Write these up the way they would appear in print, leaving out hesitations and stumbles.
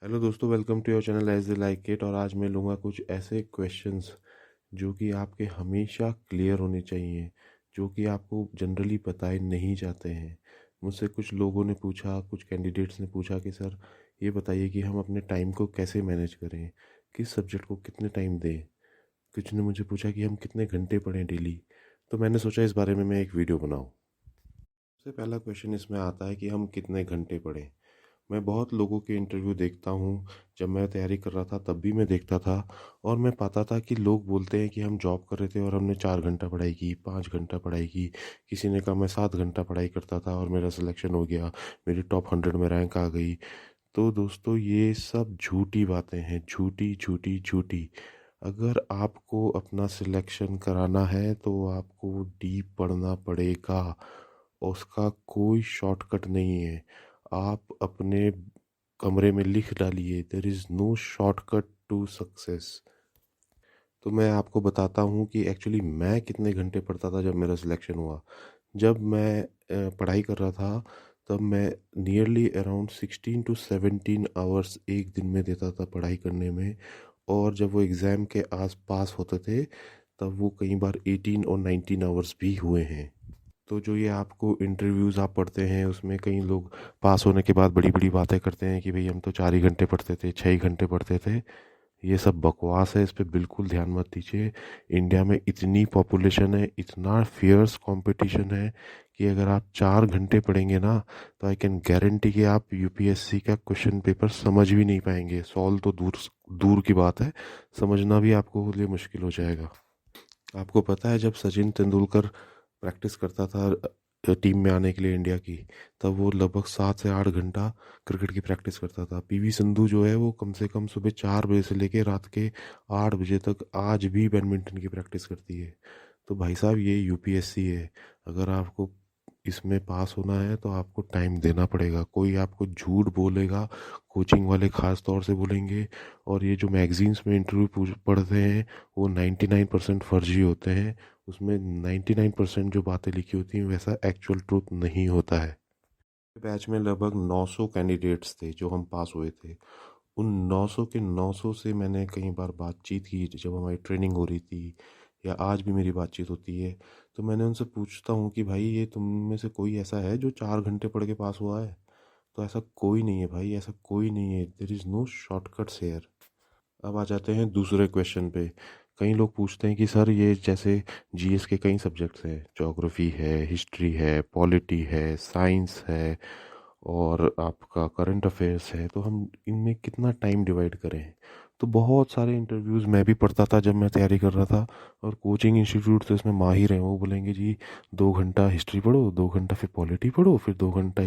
Hello दोस्तों, welcome to your channel edge a like it. और आज मैं लूँगा कुछ ऐसे क्वेश्चंस जो कि आपके हमेशा क्लियर होने चाहिए, जो कि आपको जनरली बताए नहीं जाते हैं। मुझसे कुछ लोगों ने पूछा, कुछ कैंडिडेट्स ने पूछा कि सर ये बताइए कि हम अपने टाइम को कैसे मैनेज करें, किस सब्जेक्ट को कितने टाइम दें। कुछ ने मुझे पूछा कि हम कितने घंटे पढ़ें डेली। तो मैंने सोचा इस बारे में मैं एक वीडियो बनाऊँ। सबसे पहला क्वेश्चन इसमें आता है कि हम कितने घंटे पढ़ें। मैं बहुत लोगों के इंटरव्यू देखता हूँ। जब मैं तैयारी कर रहा था तब भी मैं देखता था, और मैं पाता था कि लोग बोलते हैं कि हम जॉब कर रहे थे और हमने 4 घंटा पढ़ाई की, 5 घंटा पढ़ाई की। किसी ने कहा मैं 7 घंटा पढ़ाई करता था और मेरा सिलेक्शन हो गया, मेरी टॉप 100 में रैंक आ गई। तो दोस्तों, ये सब झूठी बातें हैं, झूठी झूठी झूठी। अगर आपको अपना सिलेक्शन कराना है तो आपको डीप पढ़ना पड़ेगा। उसका कोई शॉर्टकट नहीं है। आप अपने कमरे में लिख डालिए, there is no shortcut to success. तो मैं आपको बताता हूँ कि एक्चुअली मैं कितने घंटे पढ़ता था जब मेरा सिलेक्शन हुआ। जब मैं पढ़ाई कर रहा था तब मैं नियरली अराउंड 16 to 17 आवर्स एक दिन में देता था पढ़ाई करने में। और जब वो एग्ज़ाम के आस पास होते थे तब वो कई बार 18 और 19 आवर्स भी हुए हैं। तो जो ये आपको इंटरव्यूज़ आप पढ़ते हैं उसमें कई लोग पास होने के बाद बड़ी बड़ी बातें करते हैं कि भाई हम तो 4 ही घंटे पढ़ते थे, 6 ही घंटे पढ़ते थे। ये सब बकवास है, इस पे बिल्कुल ध्यान मत दीजिए। इंडिया में इतनी पॉपुलेशन है, इतना फियर्स कंपटीशन है कि अगर आप 4 घंटे पढ़ेंगे ना तो आई कैन गारंटी कि आप यूपीएससी का क्वेश्चन पेपर समझ भी नहीं पाएंगे। सॉल्व तो दूर दूर की बात है, समझना भी आपको लिए मुश्किल हो जाएगा। आपको पता है जब सचिन तेंदुलकर प्रैक्टिस करता था टीम में आने के लिए इंडिया की, तब वो लगभग 7 से 8 घंटा क्रिकेट की प्रैक्टिस करता था। पीवी संधू जो है वो कम से कम सुबह 4 बजे से लेके रात के 8 बजे तक आज भी बैडमिंटन की प्रैक्टिस करती है। तो भाई साहब, ये यूपीएससी है। अगर आपको इसमें पास होना है तो आपको टाइम देना पड़ेगा। कोई आपको झूठ बोलेगा, कोचिंग वाले ख़ास तौर से बोलेंगे। और ये जो मैगजीन्स में इंटरव्यू पढ़ते हैं वो 99% फर्जी होते हैं। उसमें 99% जो बातें लिखी होती हैं वैसा एक्चुअल ट्रूथ नहीं होता है। बैच में लगभग 900 कैंडिडेट्स थे जो हम पास हुए थे। उन 900 के 900 से मैंने कई बार बातचीत की जब हमारी ट्रेनिंग हो रही थी, या आज भी मेरी बातचीत होती है। तो मैंने उनसे पूछता हूँ कि भाई ये तुम में से कोई ऐसा है जो 4 घंटे पढ़ के पास हुआ है। तो ऐसा कोई नहीं है भाई, ऐसा कोई नहीं है। There is no shortcuts here. अब आ जाते हैं दूसरे क्वेश्चन पे। कई लोग पूछते हैं कि सर ये जैसे जीएस के कई सब्जेक्ट्स हैं, ज्योग्राफी है, हिस्ट्री है, पॉलिटी है, साइंस है, और आपका करंट अफेयर्स है, तो हम इनमें कितना टाइम डिवाइड करें। तो बहुत सारे इंटरव्यूज़ मैं भी पढ़ता था जब मैं तैयारी कर रहा था। और कोचिंग इंस्टीट्यूट तो इसमें माहिर हैं, वो बोलेंगे जी 2 घंटा हिस्ट्री पढ़ो, 2 घंटा फिर पॉलिटी पढ़ो, फिर 2 घंटा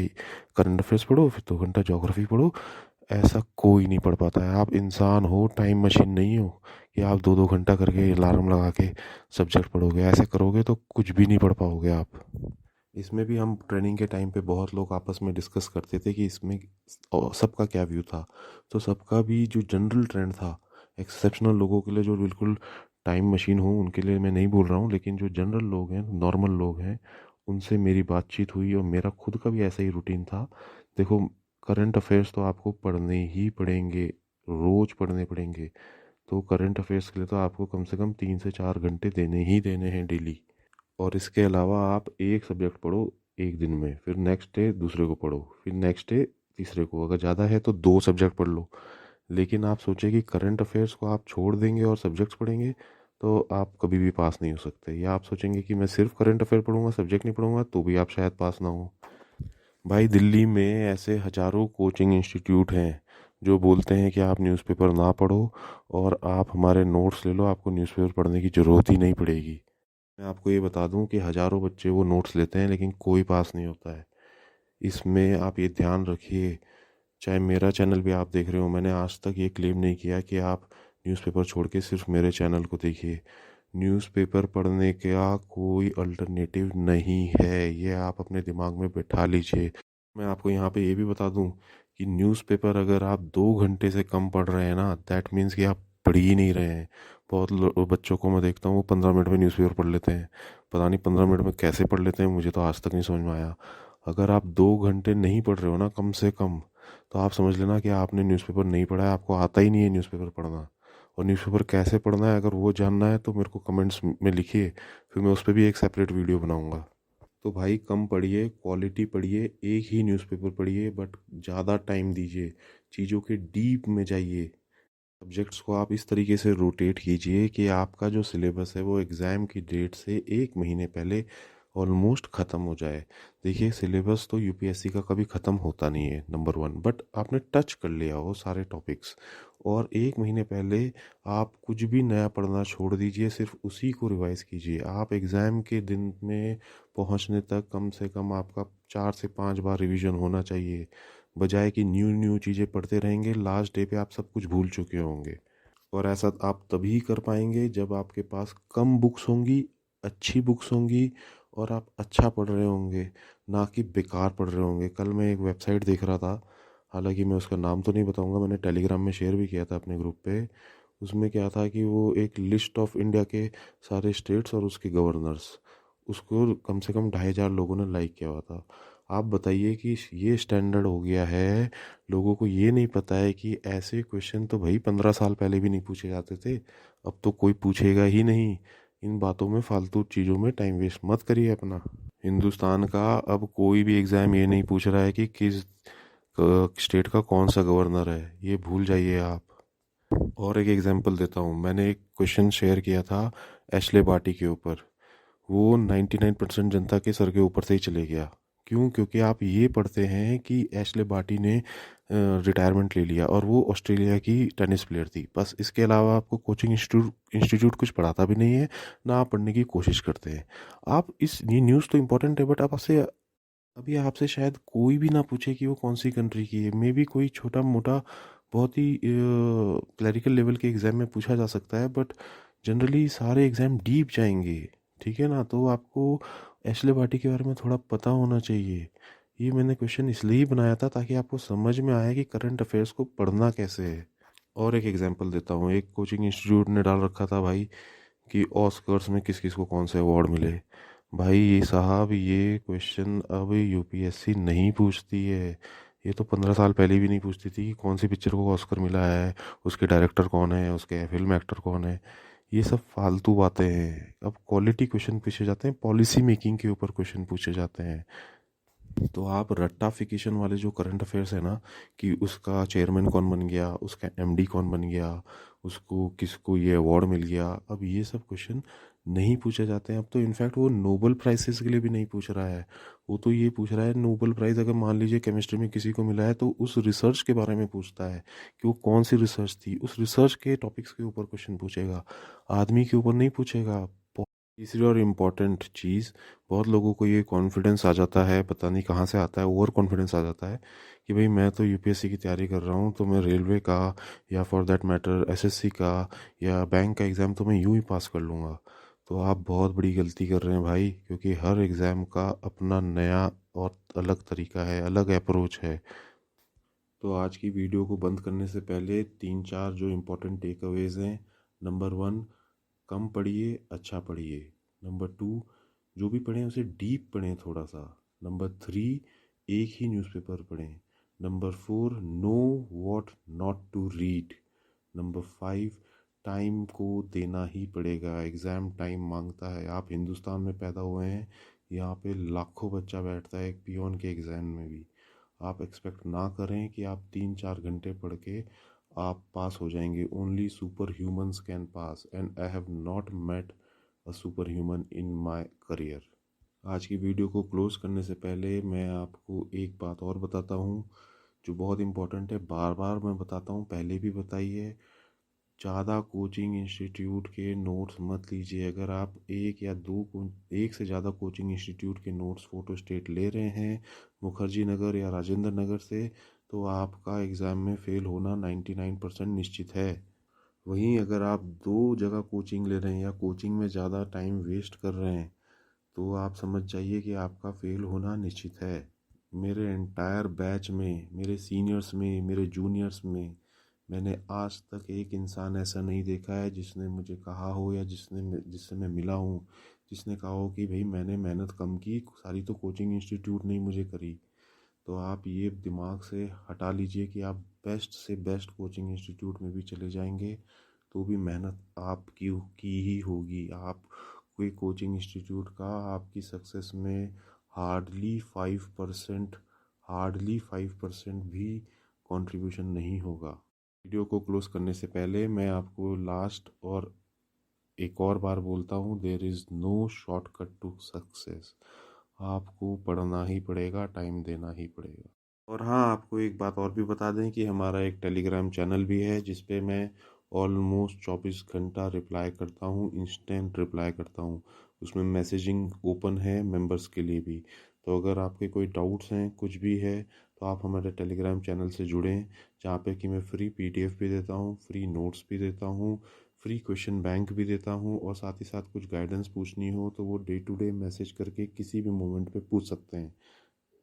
करंट अफेयर्स पढ़ो, फिर 2 घंटा ज्योग्राफी पढ़ो। ऐसा कोई नहीं पढ़ पाता है। आप इंसान हो, टाइम मशीन नहीं हो कि आप 2-2 घंटा करके अलार्म लगा के सब्जेक्ट पढ़ोगे। ऐसे करोगे तो कुछ भी नहीं पढ़ पाओगे आप। इसमें भी हम ट्रेनिंग के टाइम पे बहुत लोग आपस में डिस्कस करते थे कि इसमें सबका क्या व्यू था। तो सबका भी जो जनरल ट्रेंड था, एक्सेप्शनल लोगों के लिए जो बिल्कुल टाइम मशीन हो उनके लिए मैं नहीं बोल रहा हूँ, लेकिन जो जनरल लोग हैं, नॉर्मल लोग हैं, उनसे मेरी बातचीत हुई और मेरा खुद का भी ऐसा ही रूटीन था। देखो, करंट अफेयर्स तो आपको पढ़ने ही पड़ेंगे, रोज़ पढ़ने पड़ेंगे। तो करंट अफेयर्स के लिए तो आपको कम से कम 3 से 4 घंटे देने ही देने हैं डेली। और इसके अलावा आप एक सब्जेक्ट पढ़ो एक दिन में, फिर नेक्स्ट डे दूसरे को पढ़ो, फिर नेक्स्ट डे तीसरे को, अगर ज़्यादा है तो 2 सब्जेक्ट पढ़ लो। लेकिन आप सोचें कि करंट अफेयर्स को आप छोड़ देंगे और सब्जेक्ट्स पढ़ेंगे तो आप कभी भी पास नहीं हो सकते। या आप सोचेंगे कि मैं सिर्फ करंट अफेयर पढ़ूंगा, सब्जेक्ट नहीं पढ़ूंगा, तो भी आप शायद पास ना हो। भाई, दिल्ली में ऐसे हजारों कोचिंग इंस्टीट्यूट हैं जो बोलते हैं कि आप न्यूज़पेपर ना पढ़ो और आप हमारे नोट्स ले लो, आपको न्यूज़पेपर पढ़ने की ज़रूरत ही नहीं पड़ेगी। मैं आपको ये बता दूं कि हजारों बच्चे वो नोट्स लेते हैं लेकिन कोई पास नहीं होता है। इसमें आप ये ध्यान रखिए। चाहे मेरा चैनल भी आप देख रहे हो, मैंने आज तक ये क्लेम नहीं किया कि आप न्यूज़पेपर छोड़ के सिर्फ मेरे चैनल को देखिए। न्यूज़पेपर पढ़ने का कोई अल्टरनेटिव नहीं है, ये आप अपने दिमाग में बैठा लीजिए। मैं आपको यहाँ पे ये भी बता दूँ कि न्यूज़पेपर अगर आप 2 घंटे से कम पढ़ रहे हैं ना, दैट मीन्स कि आप पढ़ ही नहीं रहे हैं। बहुत बच्चों को मैं देखता हूँ वो 15 मिनट में न्यूज़पेपर पढ़ लेते हैं। पता नहीं 15 मिनट में कैसे पढ़ लेते हैं, मुझे तो आज तक नहीं समझ में आया। अगर आप 2 घंटे नहीं पढ़ रहे हो ना कम से कम, तो आप समझ लेना कि आपने न्यूज़पेपर नहीं पढ़ा है, आपको आता ही नहीं है न्यूज़पेपर पढ़ना। और न्यूज़पेपर कैसे पढ़ना है अगर वो जानना है तो मेरे को कमेंट्स में लिखिए, फिर मैं उस पर भी एक सेपरेट वीडियो बनाऊँगा। तो भाई कम पढ़िए, क्वालिटी पढ़िए, एक ही न्यूज़पेपर पढ़िए, बट ज़्यादा टाइम दीजिए, चीज़ों के डीप में जाइए। सब्जेक्ट्स को आप इस तरीके से रोटेट कीजिए कि आपका जो सिलेबस है वो एग्ज़ाम की डेट से एक महीने पहले ऑलमोस्ट ख़त्म हो जाए। देखिए सिलेबस तो यूपीएससी का कभी ख़त्म होता नहीं है, नंबर वन, बट आपने टच कर लिया वो सारे टॉपिक्स, और एक महीने पहले आप कुछ भी नया पढ़ना छोड़ दीजिए, सिर्फ उसी को रिवाइज कीजिए। आप एग्ज़ाम के दिन में पहुंचने तक कम से कम आपका 4 से 5 बार रिवीजन होना चाहिए, बजाय कि न्यू न्यू चीज़ें पढ़ते रहेंगे, लास्ट डे पे आप सब कुछ भूल चुके होंगे। और ऐसा आप तभी कर पाएंगे जब आपके पास कम बुक्स होंगी, अच्छी बुक्स होंगी, और आप अच्छा पढ़ रहे होंगे, ना कि बेकार पढ़ रहे होंगे। कल मैं एक वेबसाइट देख रहा था, हालांकि मैं उसका नाम तो नहीं बताऊंगा, मैंने टेलीग्राम में शेयर भी किया था अपने ग्रुप पे। उसमें क्या था कि वो एक लिस्ट ऑफ इंडिया के सारे स्टेट्स और उसके गवर्नर्स, उसको कम से कम 2,500 लोगों ने लाइक किया हुआ था। आप बताइए कि ये स्टैंडर्ड हो गया है, लोगों को ये नहीं पता है कि ऐसे क्वेश्चन तो भाई 15 साल पहले भी नहीं पूछे जाते थे, अब तो कोई पूछेगा ही नहीं। इन बातों में, फालतू चीज़ों में टाइम वेस्ट मत करिए अपना। हिंदुस्तान का अब कोई भी एग्ज़ाम ये नहीं पूछ रहा है कि किस स्टेट का कौन सा गवर्नर है, ये भूल जाइए आप। और एक एग्जांपल देता हूँ, मैंने एक क्वेश्चन शेयर किया था एशले बाटी के ऊपर, वो 99% जनता के सर के ऊपर से ही चले गया। क्यों? क्योंकि आप ये पढ़ते हैं कि एशले बाटी ने रिटायरमेंट ले लिया और वो ऑस्ट्रेलिया की टेनिस प्लेयर थी, बस। इसके अलावा आपको कोचिंग इंस्टीट्यूट कुछ पढ़ाता भी नहीं है, ना आप पढ़ने की कोशिश करते हैं। आप इस ये न्यूज़ तो इम्पोर्टेंट है, बट आप आपसे अभी आपसे शायद कोई भी ना पूछे कि वो कौन सी कंट्री की है। मे बी कोई छोटा मोटा बहुत ही क्लरिकल लेवल के एग्ज़ाम में पूछा जा सकता है, बट जनरली सारे एग्ज़ाम डीप जाएंगे। ठीक है ना? तो आपको एशले बाटी के बारे में थोड़ा पता होना चाहिए। ये मैंने क्वेश्चन इसलिए ही बनाया था ताकि आपको समझ में आए कि करंट अफेयर्स को पढ़ना कैसे है। और एक एग्जांपल देता हूँ, एक कोचिंग इंस्टीट्यूट ने डाल रखा था भाई कि ऑस्कर्स में किस किस को कौन से अवार्ड मिले। भाई ये साहब, ये क्वेश्चन अब यूपीएससी नहीं पूछती है, ये तो 15 साल पहले भी नहीं पूछती थी कि कौन सी पिक्चर को ऑस्कर मिला है, उसके डायरेक्टर कौन है, उसके फिल्म एक्टर कौन है। ये सब फालतू बातें हैं। अब क्वालिटी क्वेश्चन पूछे जाते हैं, पॉलिसी मेकिंग के ऊपर क्वेश्चन पूछे जाते हैं। तो आप रट्टाफिकेशन वाले जो करंट अफेयर्स है ना, कि उसका चेयरमैन कौन बन गया, उसका एमडी कौन बन गया, उसको किसको ये अवार्ड मिल गया, अब ये सब क्वेश्चन नहीं पूछे जाते हैं। अब तो इनफैक्ट वो नोबल प्राइजेस के लिए भी नहीं पूछ रहा है, वो तो ये पूछ रहा है नोबल प्राइज़ अगर मान लीजिए केमिस्ट्री में किसी को मिला है तो उस रिसर्च के बारे में पूछता है कि वो कौन सी रिसर्च थी, उस रिसर्च के टॉपिक्स के ऊपर क्वेश्चन पूछेगा, आदमी के ऊपर नहीं पूछेगा। तीसरी और इम्पॉर्टेंट चीज़, बहुत लोगों को ये कॉन्फिडेंस आ जाता है, पता नहीं कहाँ से आता है, ओवर कॉन्फिडेंस आ जाता है कि भाई मैं तो यूपीएससी की तैयारी कर रहा हूँ, तो मैं रेलवे का या फॉर दैट मैटर एसएससी का या बैंक का एग्ज़ाम तो मैं यूं ही पास कर लूँगा। तो आप बहुत बड़ी गलती कर रहे हैं भाई, क्योंकि हर एग्ज़ाम का अपना नया और अलग तरीका है, अलग अप्रोच है। तो आज की वीडियो को बंद करने से पहले 3-4 जो इम्पोर्टेंट टेक अवेज़ हैं। नंबर वन, कम पढ़िए, अच्छा पढ़िए। नंबर टू, जो भी पढ़ें उसे डीप पढ़ें थोड़ा सा। नंबर थ्री, एक ही न्यूज़पेपर पढ़ें। Number four, know what not to read. Number five, time को देना ही पड़ेगा, एग्ज़ाम टाइम मांगता है। आप हिंदुस्तान में पैदा हुए हैं, यहाँ पे लाखों बच्चा बैठता है एक पियोन के एग्ज़ाम में भी। आप एक्सपेक्ट ना करें कि आप 3-4 घंटे पढ़ के आप पास हो जाएंगे। Only super humans can pass, and I have not met a super human in my career. आज की वीडियो को क्लोज करने से पहले मैं आपको एक बात और बताता हूँ जो बहुत इम्पोर्टेंट है, बार बार मैं बताता हूँ, पहले भी बताई है। ज़्यादा कोचिंग इंस्टीट्यूट के नोट्स मत लीजिए। अगर आप एक से ज़्यादा कोचिंग इंस्टीट्यूट के नोट्स फ़ोटो स्टेट ले रहे हैं मुखर्जी नगर या राजेंद्र नगर से, तो आपका एग्ज़ाम में फ़ेल होना 99% निश्चित है। वहीं अगर आप दो जगह कोचिंग ले रहे हैं या कोचिंग में ज़्यादा टाइम वेस्ट कर रहे हैं, तो आप समझ जाइए कि आपका फ़ेल होना निश्चित है। मेरे एंटायर बैच में, मेरे सीनियर्स में, मेरे जूनियर्स में, मैंने आज तक एक इंसान ऐसा नहीं देखा है जिसने मुझे कहा हो या जिससे मैं मिला हूँ, जिसने कहा हो कि भाई मैंने मेहनत कम की, सारी तो कोचिंग इंस्टीट्यूट ने ही मुझे करी। तो आप ये दिमाग से हटा लीजिए कि आप बेस्ट से बेस्ट कोचिंग इंस्टीट्यूट में भी चले जाएंगे तो भी मेहनत आपकी की ही होगी। आप कोई कोचिंग इंस्टीट्यूट का आपकी सक्सेस में हार्डली 5% भी कंट्रीब्यूशन नहीं होगा। वीडियो को क्लोज करने से पहले मैं आपको लास्ट और एक और बार बोलता हूँ, there is no shortcut to success. आपको पढ़ना ही पड़ेगा, टाइम देना ही पड़ेगा। और हाँ, आपको एक बात और भी बता दें कि हमारा एक टेलीग्राम चैनल भी है जिस पे मैं ऑलमोस्ट 24 घंटा रिप्लाई करता हूँ, इंस्टेंट रिप्लाई करता हूँ। उसमें मैसेजिंग ओपन है मेंबर्स के लिए भी। तो अगर आपके कोई डाउट्स हैं, कुछ भी है, तो आप हमारे टेलीग्राम चैनल से जुड़ें, जहाँ पे कि मैं फ्री पीडीएफ भी देता हूँ, फ्री नोट्स भी देता हूँ, फ्री क्वेश्चन बैंक भी देता हूँ, और साथ ही साथ कुछ गाइडेंस पूछनी हो तो वो डे टू डे मैसेज करके किसी भी मोमेंट पे पूछ सकते हैं।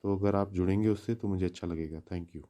तो अगर आप जुड़ेंगे उससे तो मुझे अच्छा लगेगा। Thank you.